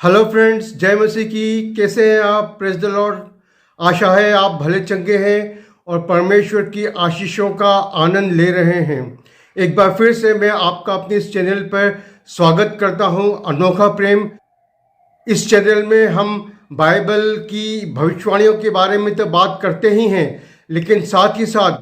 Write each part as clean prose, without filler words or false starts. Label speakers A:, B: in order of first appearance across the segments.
A: Hello friends, जय मसीह की। कैसे हैं आप? Praise the Lord. आशा है आप भले चंगे हैं और परमेश्वर की आशीषों का आनंद ले रहे हैं। एक बार फिर से मैं आपका अपने इस चैनल पर स्वागत करता हूं, अनोखा प्रेम। इस चैनल में हम बाइबल की भविष्यवाणियों के बारे में तो बात करते ही हैं, लेकिन साथ ही साथ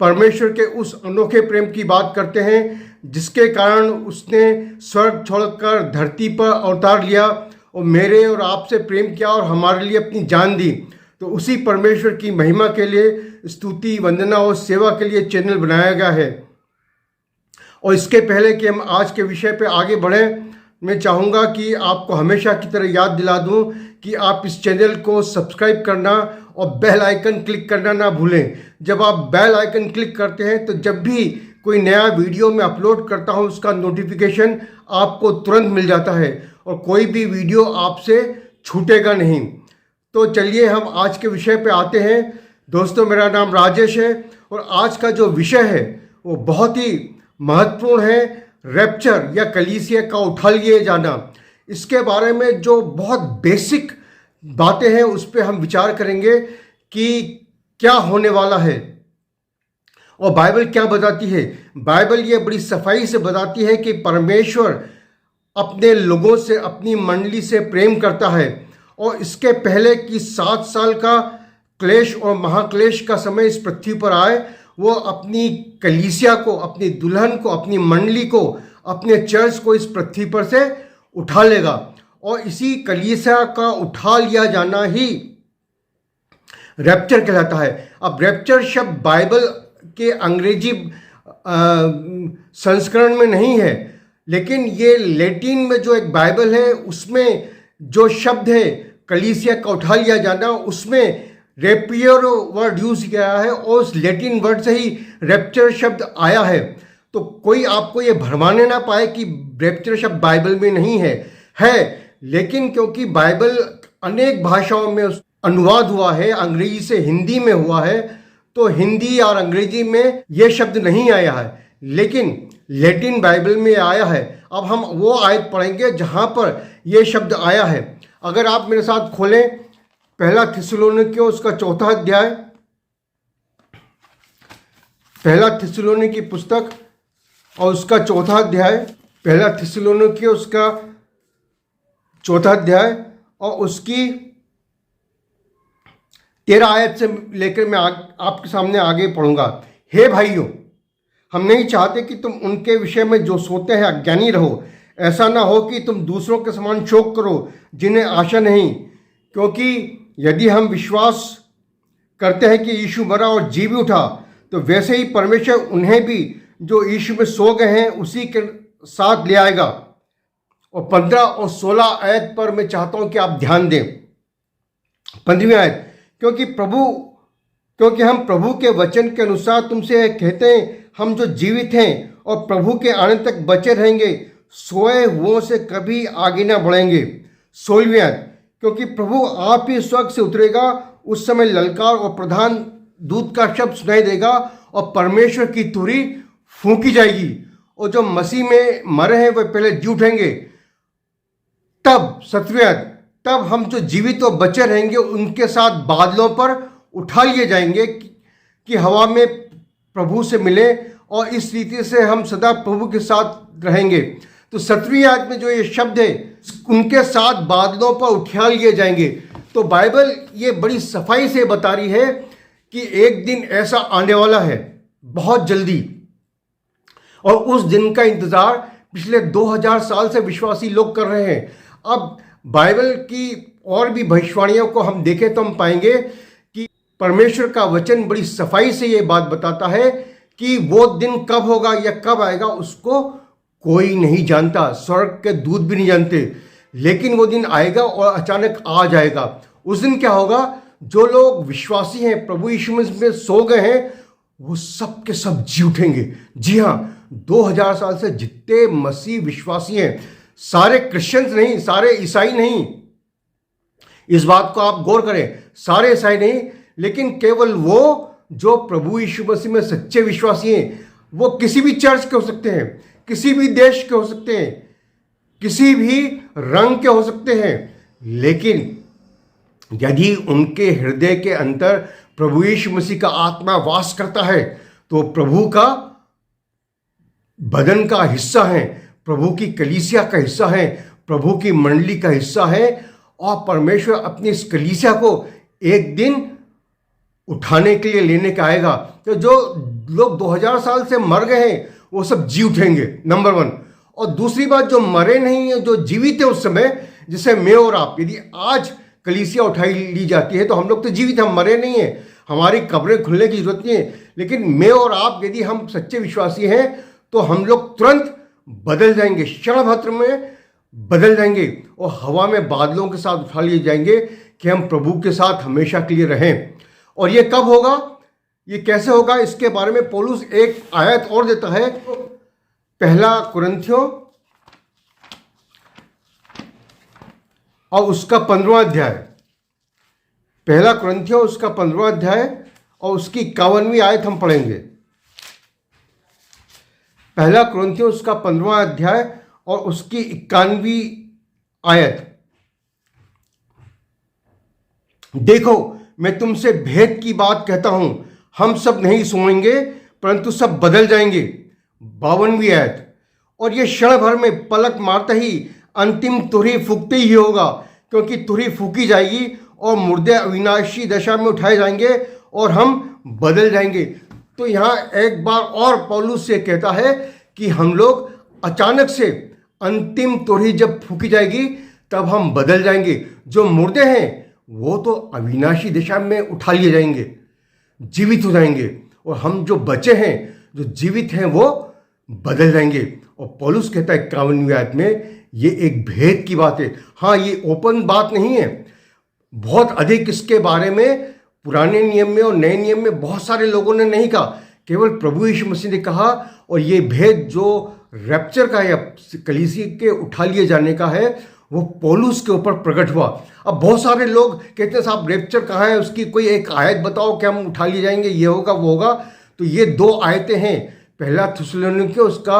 A: परमेश्वर के उस अनोखे प्रेम की बात करते हैं जिसके कारण उसने स्वर्ग छोड़कर धरती पर अवतार लिया और मेरे और आपसे प्रेम किया और हमारे लिए अपनी जान दी। तो उसी परमेश्वर की महिमा के लिए स्तुति, वंदना और सेवा के लिए चैनल बनाया गया है। और इसके पहले कि हम आज के विषय पे आगे बढ़ें, मैं चाहूँगा कि आपको हमेशा की तरह याद दिला दूं कि आप इस चैनल को सब्सक्राइब करना और बेल आइकन क्लिक करना ना भूलें। जब आप बेल आइकन क्लिक करते हैं तो जब भी कोई नया वीडियो मैं अपलोड करता हूं उसका नोटिफिकेशन आपको तुरंत मिल जाता है और कोई भी वीडियो आपसे छूटेगा नहीं। तो चलिए हम आज के विषय पे आते हैं। दोस्तों, मेरा नाम राजेश है और आज का जो विषय है वो बहुत ही महत्वपूर्ण है। रैप्चर या कलीसिया का उठा लिए जाना, इसके बारे में जो बहुत बेसिक बातें हैं उस पर हम विचार करेंगे कि क्या होने वाला है और बाइबल क्या बताती है। बाइबल ये बड़ी सफाई से बताती है कि परमेश्वर अपने लोगों से, अपनी मंडली से प्रेम करता है और इसके पहले कि 7 साल का क्लेश और महाक्लेश का समय इस पृथ्वी पर आए, वो अपनी कलीसिया को, अपनी दुल्हन को, अपनी मंडली को, अपने चर्च को इस पृथ्वी पर से उठा लेगा और इसी कलीसिया का उठा लिया जाना ही रैप्चर कहलाता है। अब रैप्चर शब्द बाइबल के अंग्रेजी संस्करण में नहीं है, लेकिन ये लैटिन में जो एक बाइबल है उसमें जो शब्द है कलीसिया का उठा लिया जाना, उसमें रेपियर वर्ड यूज किया है और उस लैटिन वर्ड से ही रैप्चर शब्द आया है। तो कोई आपको ये भरमाने ना पाए कि रैप्चर शब्द बाइबल में नहीं है, लेकिन क्योंकि बाइबल अनेक भाषाओं में अनुवाद हुआ है, अंग्रेजी से हिंदी में हुआ है, तो हिंदी और अंग्रेजी में ये शब्द नहीं आया है, लेकिन लैटिन बाइबल में आया है। अब हम वो आयत पढ़ेंगे जहाँ पर ये शब्द आया है। अगर आप मेरे साथ खोलें पहला थिस्सलुनीकियों उसका 4था अध्याय, पहला थिस्सलुनीकी की पुस्तक और उसका 4था अध्याय, पहला थिस्सलुनीकियों उसका 4था अध्याय और उसकी 13 आयत से लेकर मैं आपके सामने आगे पढ़ूंगा। हे भाइयों, हम नहीं चाहते कि तुम उनके विषय में जो सोते हैं अज्ञानी रहो। ऐसा ना हो कि तुम दूसरों के समान शोक करो जिन्हें आशा नहीं, क्योंकि यदि हम विश्वास करते हैं कि यीशु मरा और जी भी उठा, तो वैसे ही परमेश्वर उन्हें भी जो यीशु में सो गए हैं उसी के साथ ले आएगा। और 15 और 16 आयत पर मैं चाहता हूं कि आप ध्यान दें। 15वीं आयत, क्योंकि हम प्रभु के वचन के अनुसार तुमसे कहते हैं, हम जो जीवित हैं और प्रभु के आने तक बचे रहेंगे, सोए हुओं से कभी आगे ना बढ़ेंगे। 16वीं आयत, क्योंकि प्रभु आप ही स्वर्ग से उतरेगा, उस समय ललकार और प्रधान दूत का शब्द सुनाई देगा और परमेश्वर की तुरही फूंकी जाएगी और जो मसीह में मरे हैं वे पहले जी उठेंगे। तब 17वीं आयत, तब हम जो जीवित और बचे रहेंगे उनके साथ बादलों पर उठा लिए जाएंगे कि हवा में प्रभु से मिले और इस रीति से हम सदा प्रभु के साथ रहेंगे। तो 17वीं आयत में जो ये शब्द है, उनके साथ बादलों पर उठा लिए जाएंगे। तो बाइबल ये बड़ी सफाई से बता रही है कि एक दिन ऐसा आने वाला है बहुत जल्दी, और उस दिन का इंतजार पिछले 2000 साल से विश्वासी लोग कर रहे हैं। अब बाइबल की और भी भविष्यवाणियों को हम देखें तो हम पाएंगे कि परमेश्वर का वचन बड़ी सफाई से ये बात बताता है कि वो दिन कब होगा या कब आएगा उसको कोई नहीं जानता, स्वर्ग के दूत भी नहीं जानते, लेकिन वो दिन आएगा और अचानक आ जाएगा। उस दिन क्या होगा? जो लोग विश्वासी हैं, प्रभु यीशु में सो गए हैं, वो सब के सब जी उठेंगे। जी हाँ, 2000 साल से जितने मसीह विश्वासी हैं, सारे क्रिश्चियंस नहीं, सारे ईसाई नहीं, इस बात को आप गौर करें, सारे ईसाई नहीं, लेकिन केवल वो जो प्रभु यीशु मसीह में सच्चे विश्वासी हैं। वो किसी भी चर्च के हो सकते हैं, किसी भी देश के हो सकते हैं, किसी भी रंग के हो सकते हैं, लेकिन यदि उनके हृदय के अंदर प्रभु यीशु मसीह का आत्मा वास करता है तो प्रभु का बदन का हिस्सा है, प्रभु की कलीसिया का हिस्सा है, प्रभु की मंडली का हिस्सा है। और परमेश्वर अपनी इस कलीसिया को एक दिन उठाने के लिए लेने का आएगा। तो जो लोग 2000 साल से मर गए हैं वो सब जी उठेंगे, नंबर 1। और दूसरी बात, जो मरे नहीं है, जो जीवित है उस समय, जैसे मैं और आप, यदि आज कलीसिया उठाई ली जाती है तो हम लोग तो जीवित हैं, हम मरे नहीं हैं, हमारी कब्रें खुलने की जरूरत नहीं है। लेकिन मैं और आप यदि हम सच्चे विश्वासी हैं तो हम लोग तुरंत बदल जाएंगे, क्षण मात्र में बदल जाएंगे और हवा में बादलों के साथ उठा लिए जाएंगे कि हम प्रभु के साथ हमेशा के लिए रहें। और ये कब होगा, ये कैसे होगा, इसके बारे में पौलुस एक आयत और देता है। पहला कुरिन्थियों और उसका 15वां अध्याय, पहला कुरिन्थियों उसका 15वां अध्याय और उसकी 51वीं आयत हम पढ़ेंगे। पहला कुरिन्थियों उसका 15वां अध्याय और उसकी 51वीं आयत। देखो, मैं तुमसे भेद की बात कहता हूं, हम सब नहीं सोएंगे परंतु सब बदल जाएंगे। 52वीं आयत। और ये क्षण भर में पलक मारते ही अंतिम तुरही फूकते ही होगा, क्योंकि तुरही फूकी जाएगी और मुर्दे अविनाशी दशा में उठाए जाएंगे और हम बदल जाएंगे। तो यहाँ एक बार और पौलुस से कहता है कि हम लोग अचानक से अंतिम तुरही जब फूकी जाएगी तब हम बदल जाएंगे। जो मुर्दे हैं वो तो अविनाशी दशा में उठा लिए जाएंगे, जीवित हो जाएंगे, और हम जो बचे हैं, जो जीवित हैं, वो बदल जाएंगे। और पौलुस कहता है 51वीं आयत में, ये एक भेद की बात है। हाँ, ये ओपन बात नहीं है, बहुत अधिक इसके बारे में पुराने नियम में और नए नियम में बहुत सारे लोगों ने नहीं कहा, केवल प्रभु यीशु मसीह ने कहा। और ये भेद जो रैप्चर का है, कलीसिया के उठा लिए जाने का है, वो पौलुस के ऊपर प्रकट हुआ। अब बहुत सारे लोग कहते हैं साहब रैप्चर कहाँ है, उसकी कोई एक आयत बताओ कि हम उठा लिए जाएंगे, ये होगा वो होगा। तो ये 2 आयतें हैं, पहला थिस्सलुनीके उसका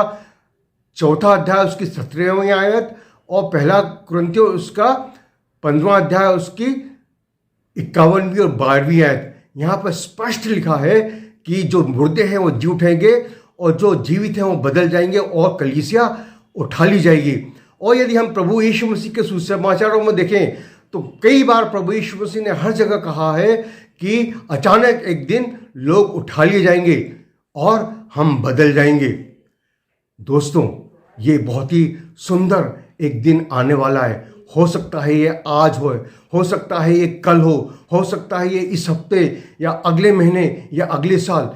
A: 4था अध्याय उसकी 17वीं आयत और पहला कुरिन्थियों उसका 15वां अध्याय उसकी 51वीं और 12वीं आयत। यहाँ पर स्पष्ट लिखा है कि जो मुर्दे हैं वो जी उठेंगे और जो जीवित हैं वो बदल जाएंगे और कलीसिया उठा ली जाएगी। और यदि हम प्रभु यीशु मसीह के सुसमाचारों में देखें तो कई बार प्रभु यीशु मसीह ने हर जगह कहा है कि अचानक एक दिन लोग उठा लिए जाएंगे और हम बदल जाएंगे। दोस्तों, ये बहुत ही सुंदर एक दिन आने वाला है। हो सकता है ये आज हो सकता है ये कल हो सकता है ये इस हफ्ते या अगले महीने या अगले साल।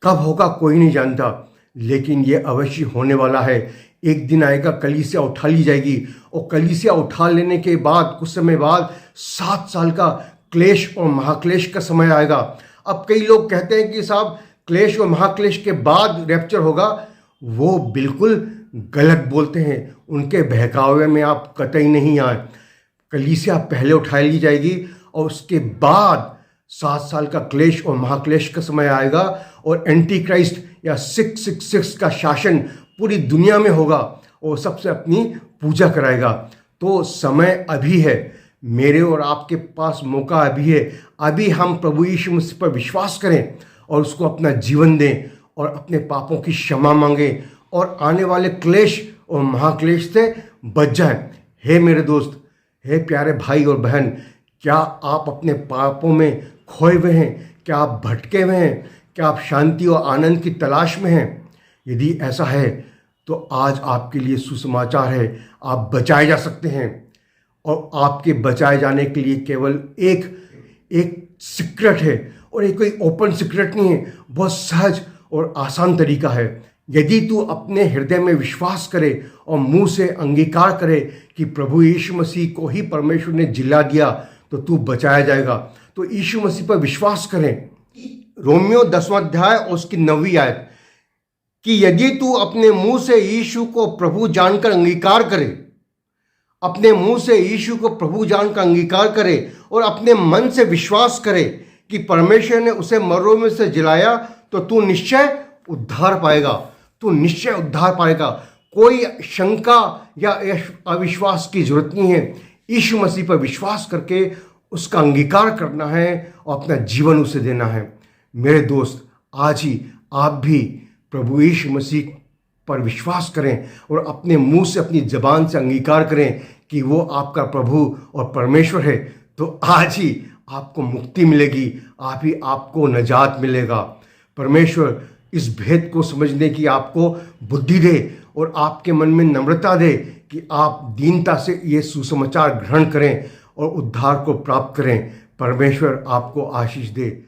A: कब होगा कोई नहीं जानता, लेकिन ये अवश्य होने वाला है। एक दिन आएगा, कलीसिया उठा ली जाएगी और कलीसिया उठा लेने के बाद कुछ समय बाद 7 साल का क्लेश और महाक्लेश का समय आएगा। अब कई लोग कहते हैं कि साहब क्लेश और महाक्लेश के बाद रैप्चर होगा। वो बिल्कुल गलत बोलते हैं, उनके बहकावे में आप कतई नहीं आए। कलीसिया पहले उठा ली जाएगी और उसके बाद 7 साल का क्लेश और महाक्लेश का समय आएगा और एंटी क्राइस्ट या 666 का शासन पूरी दुनिया में होगा और सबसे अपनी पूजा कराएगा। तो समय अभी है, मेरे और आपके पास मौका अभी है। अभी हम प्रभु यीशु मसीह पर विश्वास करें और उसको अपना जीवन दें और अपने पापों की क्षमा मांगें और आने वाले क्लेश और महाक्लेश से बच जाएं। हे मेरे दोस्त, हे प्यारे भाई और बहन, क्या आप अपने पापों में खोए हुए हैं? क्या आप भटके हुए हैं? क्या आप शांति और आनंद की तलाश में हैं? यदि ऐसा है तो आज आपके लिए सुसमाचार है, आप बचाए जा सकते हैं। और आपके बचाए जाने के लिए केवल एक सीक्रेट है, और ये कोई ओपन सीक्रेट नहीं है, बहुत सहज और आसान तरीका है। यदि तू अपने हृदय में विश्वास करे और मुंह से अंगीकार करे कि प्रभु यीशु मसीह को ही परमेश्वर ने जिला दिया, तो तू बचाया जाएगा। तो यीशु मसीह पर विश्वास करें। रोमियो 10वां अध्याय और उसकी 9वीं आयत कि यदि तू अपने मुंह से यीशु को प्रभु जानकर अंगीकार करे, अपने मुंह से यीशु को प्रभु जानकर अंगीकार करे और अपने मन से विश्वास करे कि परमेश्वर ने उसे मरों में से जिलाया, तो तू निश्चय उद्धार पाएगा। तू निश्चय उद्धार पाएगा। कोई शंका या अविश्वास की जरूरत नहीं है। यीशु मसीह पर विश्वास करके उसका अंगीकार करना है और अपना जीवन उसे देना है। मेरे दोस्त, आज ही आप भी प्रभु यीशु मसीह पर विश्वास करें और अपने मुंह से, अपनी जबान से अंगीकार करें कि वो आपका प्रभु और परमेश्वर है। तो आज ही आपको मुक्ति मिलेगी, आपको नजात मिलेगा। परमेश्वर इस भेद को समझने की आपको बुद्धि दे और आपके मन में नम्रता दे कि आप दीनता से ये सुसमाचार ग्रहण करें और उद्धार को प्राप्त करें। परमेश्वर आपको आशीष दे।